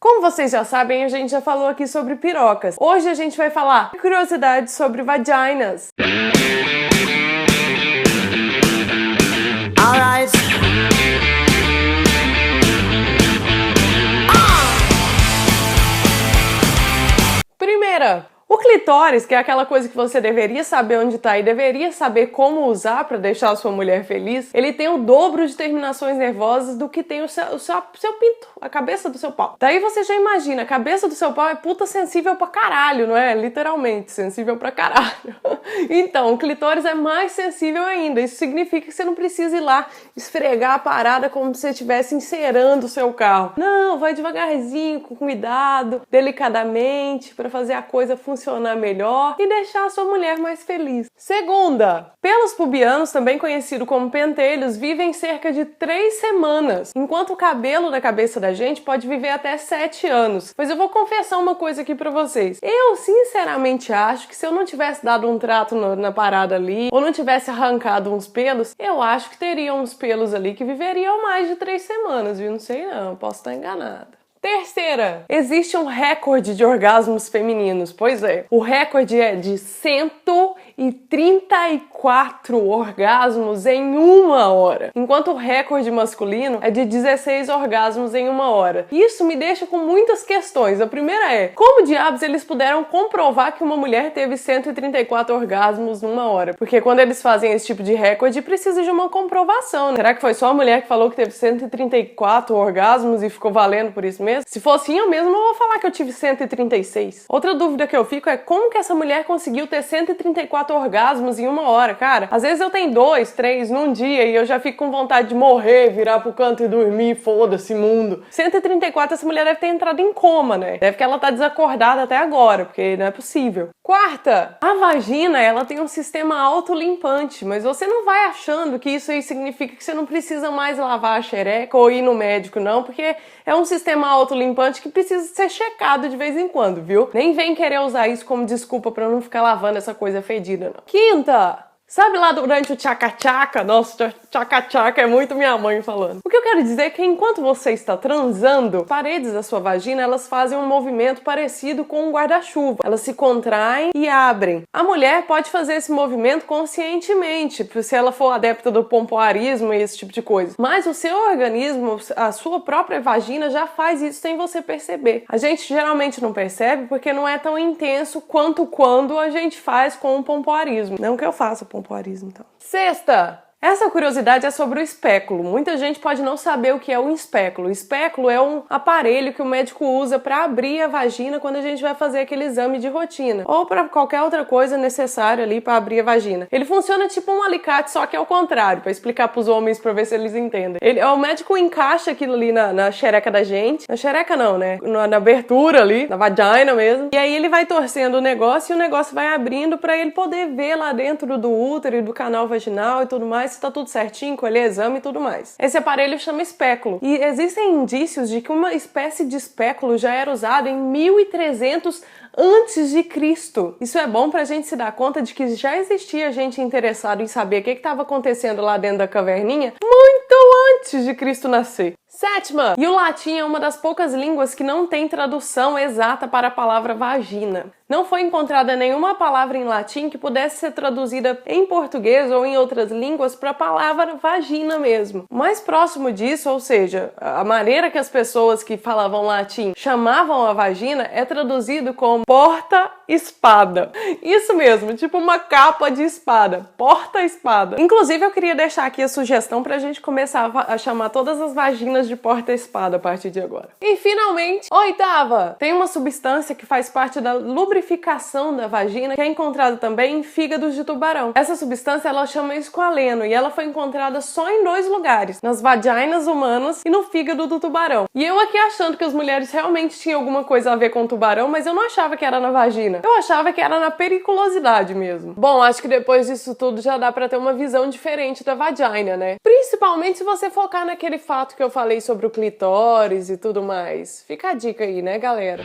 Como vocês já sabem, a gente já falou aqui sobre pirocas. Hoje a gente vai falar curiosidades sobre vaginas. Alright. Primeira, o clitóris, que é aquela coisa que você deveria saber onde tá e deveria saber como usar para deixar a sua mulher feliz, ele tem o dobro de terminações nervosas do que tem o seu pinto, a cabeça do seu pau. Daí você já imagina, a cabeça do seu pau é puta sensível pra caralho, não é? Literalmente, sensível pra caralho. Então, o clitóris é mais sensível ainda. Isso significa que você não precisa ir lá esfregar a parada como se você estivesse encerando o seu carro. Não, vai devagarzinho, com cuidado, delicadamente, para fazer a coisa funcionar melhor e deixar a sua mulher mais feliz. Segunda, pelos pubianos, também conhecido como pentelhos, vivem cerca de 3 semanas, enquanto o cabelo da cabeça da gente pode viver até 7 anos. Mas eu vou confessar uma coisa aqui pra vocês. Eu, sinceramente, acho que se eu não tivesse dado um trato na parada ali, ou não tivesse arrancado uns pelos, eu acho que teria uns pelos ali que viveriam mais de 3 semanas, viu? Não sei não, posso estar enganada. Terceira, existe um recorde de orgasmos femininos. Pois é, o recorde é de 134 orgasmos em 1 hora, enquanto o recorde masculino é de 16 orgasmos em 1 hora. Isso me deixa com muitas questões. A primeira é, como diabos eles puderam comprovar que uma mulher teve 134 orgasmos numa hora? Porque quando eles fazem esse tipo de recorde, precisa de uma comprovação, né? Será que foi só a mulher que falou que teve 134 orgasmos e ficou valendo por isso mesmo? Se for assim, eu mesmo vou falar que eu tive 136. Outra dúvida que eu fico é como que essa mulher conseguiu ter 134 orgasmos em 1 hora, cara? Às vezes eu tenho 2, 3 num dia e eu já fico com vontade de morrer, virar pro canto e dormir, foda-se mundo. 134, essa mulher deve ter entrado em coma, né? Deve que ela tá desacordada até agora, porque não é possível. Quarta, a vagina, ela tem um sistema autolimpante, mas você não vai achando que isso aí significa que você não precisa mais lavar a xereca ou ir no médico, não, porque é um sistema autolimpante que precisa ser checado de vez em quando, viu? Nem vem querer usar isso como desculpa pra não ficar lavando essa coisa fedida, não. Quinta, sabe lá durante o tchaca-tchaca? Nossa, tchaca-tchaca é muito minha mãe falando. O que eu quero dizer é que enquanto você está transando, as paredes da sua vagina, elas fazem um movimento parecido com um guarda-chuva. Elas se contraem e abrem. A mulher pode fazer esse movimento conscientemente, se ela for adepta do pompoarismo e esse tipo de coisa. Mas o seu organismo, a sua própria vagina já faz isso sem você perceber. A gente geralmente não percebe porque não é tão intenso quanto quando a gente faz com o pompoarismo. Não que eu faça pompoarismo, então. Sexta, essa curiosidade é sobre o espéculo. Muita gente pode não saber o que é o espéculo. O espéculo é um aparelho que o médico usa para abrir a vagina quando a gente vai fazer aquele exame de rotina, ou para qualquer outra coisa necessária ali para abrir a vagina. Ele funciona tipo um alicate, só que é o contrário, para explicar para os homens, para ver se eles entendem. O médico encaixa aquilo ali na xereca da gente. Na xereca não, né? Na abertura ali, na vagina mesmo. E aí ele vai torcendo o negócio e o negócio vai abrindo para ele poder ver lá dentro do útero e do canal vaginal e tudo mais, se tá tudo certinho, colher exame e tudo mais. Esse aparelho chama espéculo. E existem indícios de que uma espécie de espéculo já era usado em 1300 antes de Cristo. Isso é bom pra gente se dar conta de que já existia gente interessada em saber o que estava acontecendo lá dentro da caverninha muito antes de Cristo nascer. Sétima, e o latim é uma das poucas línguas que não tem tradução exata para a palavra vagina. Não foi encontrada nenhuma palavra em latim que pudesse ser traduzida em português ou em outras línguas para a palavra vagina mesmo. O mais próximo disso, ou seja, a maneira que as pessoas que falavam latim chamavam a vagina é traduzido como porta-espada. Isso mesmo, tipo uma capa de espada. Porta-espada. Inclusive, eu queria deixar aqui a sugestão para a gente começar a chamar todas as vaginas de porta-espada a partir de agora. E finalmente, oitava, tem uma substância que faz parte da lubrificação da vagina que é encontrada também em fígados de tubarão. Essa substância ela chama esqualeno e ela foi encontrada só em 2 lugares, nas vaginas humanas e no fígado do tubarão. E eu aqui achando que as mulheres realmente tinham alguma coisa a ver com o tubarão, mas eu não achava que era na vagina. Eu achava que era na periculosidade mesmo. Bom, acho que depois disso tudo já dá pra ter uma visão diferente da vagina, né? Principalmente se você focar naquele fato que eu falei sobre o clitóris e tudo mais. Fica a dica aí, né, galera?